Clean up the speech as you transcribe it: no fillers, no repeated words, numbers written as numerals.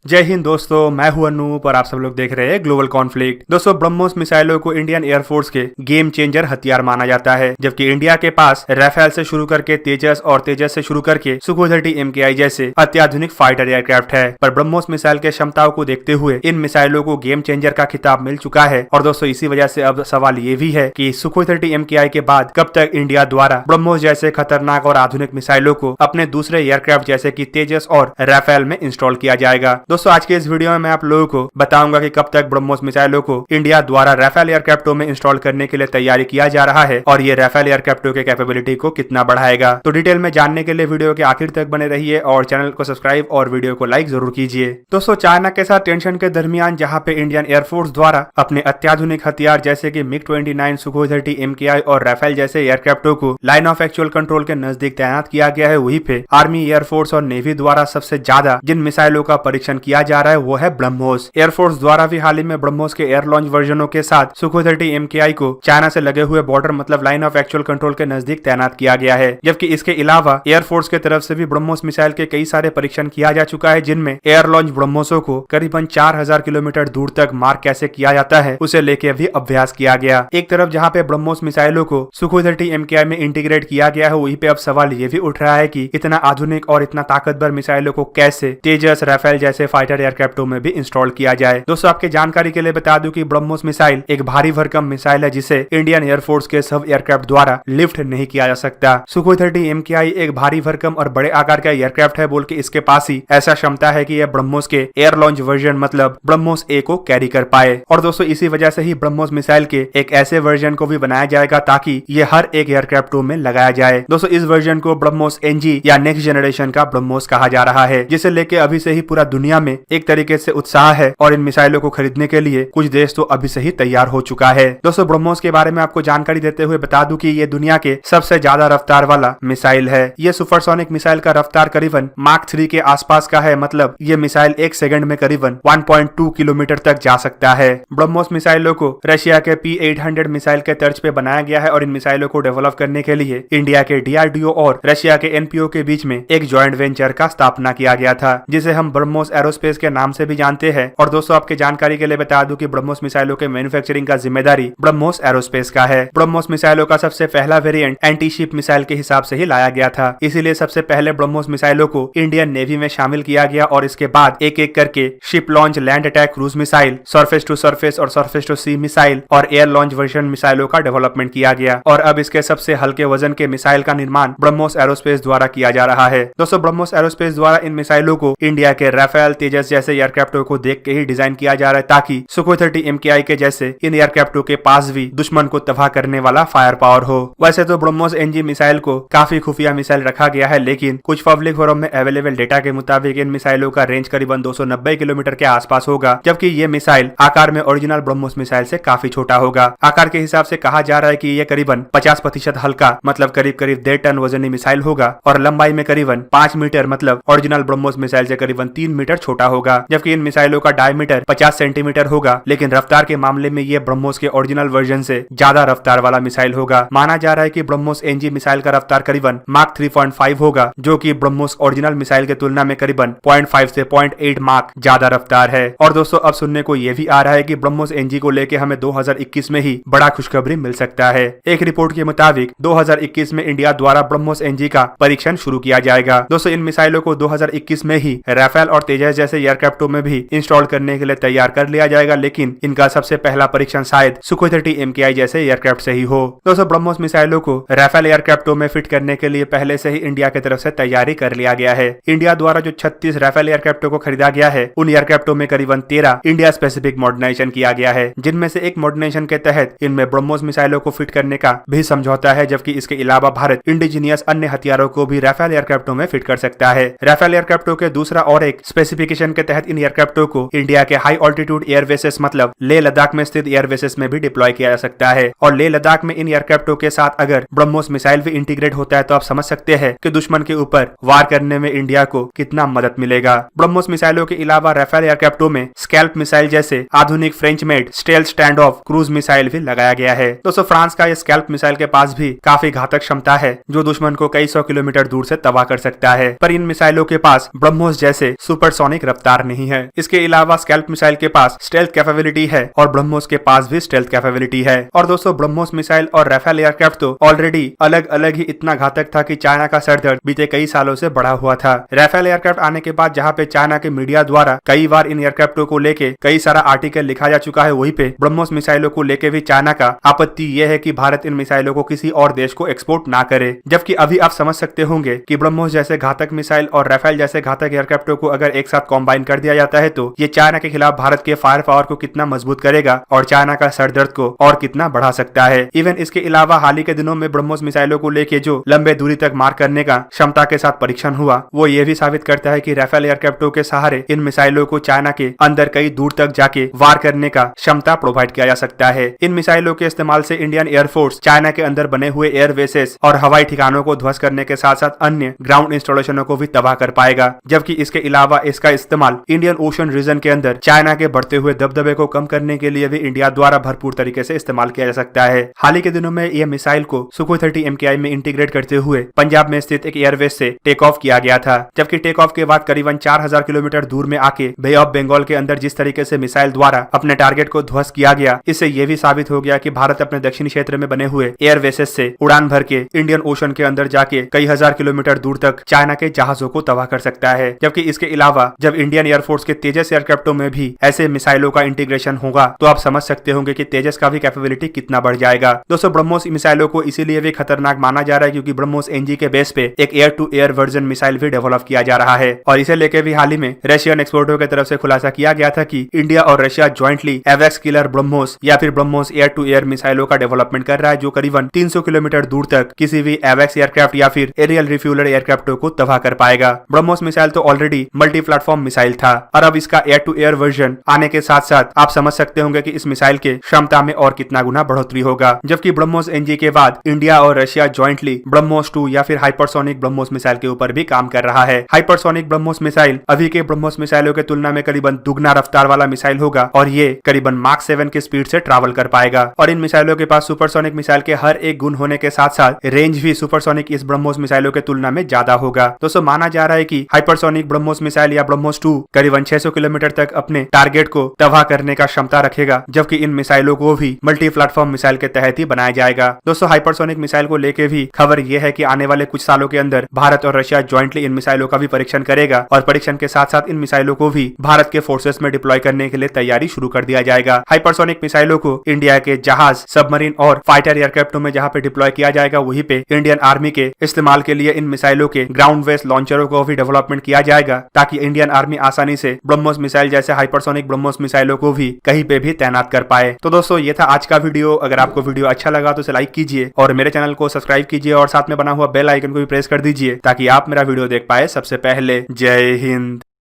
जय हिंद दोस्तों, मैं हूं अनूप और आप सब लोग देख रहे हैं ग्लोबल कॉन्फ्लिक्ट। दोस्तों, ब्रह्मोस मिसाइलों को इंडियन एयरफोर्स के गेम चेंजर हथियार माना जाता है, जबकि इंडिया के पास राफेल से शुरू करके तेजस और तेजस से शुरू करके सुखोई 30 MKI जैसे अत्याधुनिक फाइटर एयरक्राफ्ट है। पर ब्रह्मोस मिसाइल के क्षमताओं को देखते हुए इन मिसाइलों को गेम चेंजर का खिताब मिल चुका है। और दोस्तों, इसी वजह से अब सवाल ये भी है कि सुखोई 30 MKI के बाद कब तक इंडिया द्वारा ब्रह्मोस जैसे खतरनाक और आधुनिक मिसाइलों को अपने दूसरे एयरक्राफ्ट जैसे की तेजस और राफेल में इंस्टॉल किया जाएगा। दोस्तों, आज के इस वीडियो में मैं आप लोगों को बताऊंगा कि कब तक ब्रह्मोस मिसाइलों को इंडिया द्वारा राफेल एयरक्राफ्टों में इंस्टॉल करने के लिए तैयारी किया जा रहा है और ये राफेल एयरक्राफ्टों के कैपेबिलिटी को कितना बढ़ाएगा। तो डिटेल में जानने के लिए वीडियो के आखिर तक बने रहिए और चैनल को सब्सक्राइब और वीडियो को लाइक जरूर कीजिए। दोस्तों, चाइना के साथ टेंशन के दरमियान जहाँ पे इंडियन एयरफोर्स द्वारा अपने अत्याधुनिक हथियार जैसे की MiG-29, सुखोई 30 MKI और राफेल जैसे एयरक्राफ्टों को लाइन ऑफ एक्चुअल कंट्रोल के नजदीक तैनात किया गया है, वहीं पे आर्मी, एयरफोर्स और नेवी द्वारा सबसे ज्यादा जिन मिसाइलों का परीक्षण किया जा रहा है वो है ब्रह्मोस। एयरफोर्स द्वारा भी हाल ही में ब्रह्मोस के एयर लॉन्च वर्जनों के साथ सुखोई 30 MKI को चाइना से लगे हुए बॉर्डर मतलब लाइन ऑफ एक्चुअल कंट्रोल के नजदीक तैनात किया गया है। जबकि इसके अलावा एयरफोर्स के तरफ से भी ब्रह्मोस मिसाइल के कई सारे परीक्षण किया जा चुका है, जिनमें एयर लॉन्च ब्रह्मोसों को करीबन 4000 किलोमीटर दूर तक मार कैसे किया जाता है उसे लेके भी अभ्यास किया गया। एक तरफ जहाँ पे ब्रह्मोस मिसाइलों को सुखोई 30 MKI में इंटीग्रेट किया गया है, वहीं पे अब सवाल ये भी उठ रहा है कि इतना आधुनिक और इतना ताकतवर मिसाइलों को कैसे तेजस, राफेल जैसे फाइटर एयरक्राफ्टों में भी इंस्टॉल किया जाए। दोस्तों, आपके जानकारी के लिए बता दूं कि ब्रह्मोस मिसाइल एक भारी भरकम मिसाइल है जिसे इंडियन एयरफोर्स के सब एयरक्राफ्ट द्वारा लिफ्ट नहीं किया जा सकता। सुखोई 30 MKI एक भारी भरकम और बड़े आकार का एयरक्राफ्ट है, बोल के इसके पास ही ऐसा क्षमता है कि यह ब्रह्मोस के एयर लॉन्च वर्जन मतलब ब्रह्मोस A को कैरी कर पाए। और दोस्तों, इसी वजह से ही ब्रह्मोस मिसाइल के एक ऐसे वर्जन को भी बनाया जाएगा ताकि ये हर एक एयरक्राफ्टों में लगाया जाए। दोस्तों, इस वर्जन को ब्रह्मोस NG या नेक्स्ट जनरेशन का ब्रह्मोस कहा जा रहा है, जिसे लेके अभी से ही पूरा दुनिया में एक तरीके से उत्साह है और इन मिसाइलों को खरीदने के लिए कुछ देश तो अभी से ही तैयार हो चुका है। दोस्तों, ब्रह्मोस के बारे में आपको जानकारी देते हुए बता दूं कि ये दुनिया के सबसे ज्यादा रफ्तार वाला मिसाइल है। ये सुपरसोनिक मिसाइल का रफ्तार करीबन माक 3 के आसपास का है, मतलब ये मिसाइल 1 सेकंड में करीबन 1.2 किलोमीटर तक जा सकता है। ब्रह्मोस मिसाइलों को रशिया के P-800 मिसाइल के तर्ज पे बनाया गया है और इन मिसाइलों को डेवलप करने के लिए इंडिया के DRDO और रशिया के NPO के बीच में एक ज्वाइंट वेंचर का स्थापना किया गया था, जिसे हम ब्रह्मोस एरोस्पेस के नाम से भी जानते हैं। और दोस्तों, आपके जानकारी के लिए बता दूं कि ब्रह्मोस मिसाइलों के मैन्युफैक्चरिंग का जिम्मेदारी ब्रह्मोस एरोस्पेस का है। ब्रह्मोस मिसाइलों का सबसे पहला वेरिएंट एंटी शिप मिसाइल के हिसाब से ही लाया गया था, इसीलिए सबसे पहले ब्रह्मोस मिसाइलों को इंडियन नेवी में शामिल किया गया और इसके बाद एक एक करके ship launch, land attack cruise missile, surface to surface और सरफेस टू सी मिसाइल और एयर लॉन्च वर्जन मिसाइलों का डेवलपमेंट किया गया। और अब इसके सबसे हल्के वजन के मिसाइल का निर्माण ब्रह्मोस एरोस्पेस द्वारा किया जा रहा है। दोस्तों, ब्रह्मोस एरोस्पेस द्वारा इन मिसाइलों को इंडिया के राफेल, तेजस जैसे एयरक्राफ्टों को देख के ही डिजाइन किया जा रहा है ताकि सुखोई 30 MKI के जैसे इन एयरक्राफ्टों के पास भी दुश्मन को तबाह करने वाला फायर पावर हो। वैसे तो ब्रह्मोस NG मिसाइल को काफी खुफिया मिसाइल रखा गया है, लेकिन कुछ पब्लिक फोरम में अवेलेबल डेटा के मुताबिक इन मिसाइलों का रेंज करीबन 290 किलोमीटर के आसपास होगा, जबकि ये मिसाइल आकार में ओरिजिनल ब्रह्मोस मिसाइल से काफी छोटा होगा। आकार के हिसाब से कहा जा रहा है कि ये करीबन 50% हल्का मतलब करीब 1.5 टन वजनी मिसाइल होगा और लंबाई में करीबन 5 मीटर मतलब ओरिजिनल ब्रह्मोस मिसाइल से करीबन 3 मीटर छोटा होगा। जबकि इन मिसाइलों का डायमीटर 50 सेंटीमीटर होगा, लेकिन रफ्तार के मामले में ये ब्रह्मोस के ओरिजिनल वर्जन से ज्यादा रफ्तार वाला मिसाइल होगा। माना जा रहा है कि ब्रह्मोस NG मिसाइल का रफ्तार करीबन माक 3.5 होगा, जो कि ब्रह्मोस ओरिजिनल मिसाइल के तुलना में करीबन 0.5 से 0.8 माक ज्यादा रफ्तार है। और दोस्तों, अब सुनने को यह भी आ रहा है कि ब्रह्मोस NG को लेके हमें 2021 में ही बड़ा खुशखबरी मिल सकता है। एक रिपोर्ट के मुताबिक 2021 में इंडिया द्वारा ब्रह्मोस NG का परीक्षण शुरू किया जाएगा। दोस्तों, इन मिसाइलों को 2021 में ही राफेल और तेजस जैसे एयरक्राफ्टों में भी इंस्टॉल करने के लिए तैयार कर लिया जाएगा, लेकिन इनका सबसे पहला परीक्षण शायद सुखोई 30 MKI जैसे एयरक्राफ्ट से ही हो। दोस्तों, ब्रह्मोस मिसाइलों को राफेल एयरक्राफ्टों में फिट करने के लिए पहले से ही इंडिया की तरफ से तैयारी कर लिया गया है। इंडिया द्वारा जो 36 राफेल एयरक्राफ्टों को खरीदा गया है, उन एयरक्राफ्टों में करीबन 13 इंडिया स्पेसिफिक मॉडर्नाइजेशन किया गया है, जिनमें से एक मॉडर्नाइजेशन के तहत इनमें ब्रह्मोस मिसाइलों को फिट करने का भी समझौता है, जबकि इसके अलावा भारत इंडिजीनियस अन्य हथियारों को भी राफेल एयरक्राफ्टों में फिट कर सकता है। राफेल एयरक्राफ्टों के दूसरा और एक स्पेसिफिकेशन के तहत इन एयरक्राफ्टों को इंडिया के हाई ऑल्टीट्यूड एयर बेसेस मतलब लेह लद्दाख में स्थित एयर बेसेस में भी डिप्लॉय किया जा सकता है। और लेह लद्दाख में इन एयरक्राफ्टों के साथ अगर ब्रह्मोस मिसाइल भी इंटीग्रेट होता है तो आप समझ सकते हैं कि दुश्मन के ऊपर वार करने में इंडिया को कितना मदद मिलेगा। ब्रह्मोस मिसाइलों के अलावा राफेल एयरक्राफ्टों में स्कैल्प मिसाइल जैसे आधुनिक French made stealth stand of cruise missile भी लगाया गया है। दोस्तों, फ्रांस का यह स्कैल्प मिसाइल के पास भी काफी घातक क्षमता है, जो दुश्मन को कई 100 किलोमीटर दूर से तबाह कर सकता है। पर इन मिसाइलों के पास ब्रह्मोस जैसे सुपरसोनिक सुपरसोनिक रफ्तार नहीं है। इसके अलावा स्कैल्प मिसाइल के पास स्टेल्थ कैपेबिलिटी है और ब्रह्मोस के पास भी स्टेल्थ कैपेबिलिटी है। और दोस्तों ब्रह्मोस मिसाइल और राफेल एयरक्राफ्ट तो ऑलरेडी अलग अलग ही इतना घातक था कि चाइना का सरदर्द बीते कई सालों से बढ़ा हुआ था। राफेल एयरक्राफ्ट आने के बाद जहां पे चाइना के मीडिया द्वारा कई बार इन एयरक्राफ्टों को लेके कई सारा आर्टिकल लिखा जा चुका है, वहीं पे ब्रह्मोस मिसाइलों को लेके भी चाइना का आपत्ति यह है कि भारत इन मिसाइलों को किसी और देश को एक्सपोर्ट ना करे। जबकि अभी आप समझ सकते होंगे कि ब्रह्मोस जैसे घातक मिसाइल और राफेल जैसे घातक एयरक्राफ्टों को अगर एक साथ कॉम्बाइन कर दिया जाता है तो ये चाइना के खिलाफ भारत के फायर पावर को कितना मजबूत करेगा और चाइना का सरदर्द को और कितना बढ़ा सकता है। इवन इसके अलावा हाल ही के दिनों में ब्रह्मोस मिसाइलों को लेके जो लंबे दूरी तक मार करने का क्षमता के साथ परीक्षण हुआ, वो ये भी साबित करता है कि राफेल एयरक्राफ्टों के सहारे इन मिसाइलों को चाइना के अंदर कई दूर तक जाके वार करने का क्षमता प्रोवाइड किया जा सकता है। इन मिसाइलों के इस्तेमाल से इंडियन एयरफोर्स चाइना के अंदर बने हुए एयर बेसेस और हवाई ठिकानों को ध्वस्त करने के साथ साथ अन्य ग्राउंड इंस्टॉलेशनों को भी तबाह कर पाएगा। जबकि इसके अलावा इसका इस्तेमाल इंडियन ओशन रीजन के अंदर चाइना के बढ़ते हुए दबदबे को कम करने के लिए भी इंडिया द्वारा भरपूर तरीके से इस्तेमाल किया जा सकता है। हाल ही के दिनों में यह मिसाइल को सुखोई 30 MKI में इंटीग्रेट करते हुए पंजाब में स्थित एक एयरबेस से टेक ऑफ किया गया था। जबकि टेक ऑफ के बाद करीबन 4000 किलोमीटर दूर में आके बे ऑफ बंगाल के अंदर जिस तरीके से मिसाइल द्वारा अपने टारगेट को ध्वस्त किया गया, इससे यह भी साबित हो गया कि भारत अपने दक्षिणी क्षेत्र में बने हुए एयरबेसेस से उड़ान भर के इंडियन ओशन के अंदर जाके कई हजार किलोमीटर दूर तक चाइना के जहाजों को तबाह कर सकता है। जबकि इसके अलावा जब इंडियन एयरफोर्स के तेजस एयरक्राफ्टों में भी ऐसे मिसाइलों का इंटीग्रेशन होगा तो आप समझ सकते होंगे कि तेजस का भी कैपेबिलिटी कितना बढ़ जाएगा। दोस्तों ब्रह्मोस मिसाइलों को इसीलिए भी खतरनाक माना जा रहा है क्योंकि ब्रह्मोस NG के बेस पे एक air to air version missile भी डेवलप किया जा रहा है और इसे लेके भी हाल ही में रशियन एक्सपर्टों की तरफ से खुलासा किया गया था कि इंडिया और रशिया ज्वाइंटली एवेक्स किलर ब्रह्मोस या फिर ब्रह्मोस एयर टू एयर मिसाइलों का डेवलपमेंट कर रहा है जो करीबन 300 किलोमीटर दूर तक किसी भी एवेक्स एयरक्राफ्ट या फिर एरियल रिफ्यूलर एयरक्राफ्टों को तबाह कर पाएगा। ब्रह्मोस मिसाइल तो ऑलरेडी मल्टी प्लेटफॉर्म मिसाइल था और अब इसका एयर टू एयर वर्जन आने के साथ साथ आप समझ सकते होंगे कि इस मिसाइल के क्षमता में और कितना गुना बढ़ोतरी होगा। जबकि ब्रह्मोस NG के बाद इंडिया और रशिया ज्वाइंटली ब्रह्मोस 2 या फिर हाइपरसोनिक ब्रह्मोस मिसाइल के ऊपर भी काम कर रहा है। हाइपरसोनिक ब्रह्मोस मिसाइल अभी के ब्रह्मोस मिसाइलों के तुलना में करीबन दुगना रफ्तार वाला मिसाइल होगा और ये करीबन मार्क 7 की स्पीड से ट्रैवल कर पाएगा और इन मिसाइलों के पास सुपरसोनिक मिसाइल के हर एक गुण होने के साथ साथ रेंज भी सुपरसोनिक इस ब्रह्मोस मिसाइलों के तुलना में ज्यादा होगा। दोस्तों माना जा रहा है कि हाइपरसोनिक ब्रह्मोस मिसाइल या ब्रह्मोस 2 करीबन 600 किलोमीटर तक अपने टारगेट को तबाह करने का क्षमता रखेगा, जबकि इन मिसाइलों को भी मल्टी प्लेटफॉर्म मिसाइल के तहत ही बनाया जाएगा। दोस्तों हाइपरसोनिक मिसाइल को लेके भी खबर यह है कि आने वाले कुछ सालों के अंदर भारत और रशिया ज्वाइंटली इन मिसाइलों का भी परीक्षण करेगा और परीक्षण के साथ साथ इन मिसाइलों को भी भारत के फोर्सेस में डिप्लॉय करने के लिए तैयारी शुरू कर दिया जाएगा। हाइपरसोनिक मिसाइलों को इंडिया के जहाज, सबमरीन और फाइटर एयरक्राफ्टों में जहां पे डिप्लॉय किया जाएगा वहीं पे इंडियन आर्मी के इस्तेमाल के लिए इन मिसाइलों के ग्राउंड बेस्ड लॉन्चरों को भी डेवलपमेंट किया जाएगा ताकि इंडियन आर्मी आसानी से ब्रह्मोस मिसाइल जैसे हाइपरसोनिक ब्रह्मोस मिसाइलों को भी कहीं पे भी तैनात कर पाए। तो दोस्तों ये था आज का वीडियो। अगर आपको वीडियो अच्छा लगा तो इसे लाइक कीजिए और मेरे चैनल को सब्सक्राइब कीजिए और साथ में बना हुआ बेल आइकन को भी प्रेस कर दीजिए ताकि आप मेरा वीडियो देख पाए सबसे पहले। जय हिंद।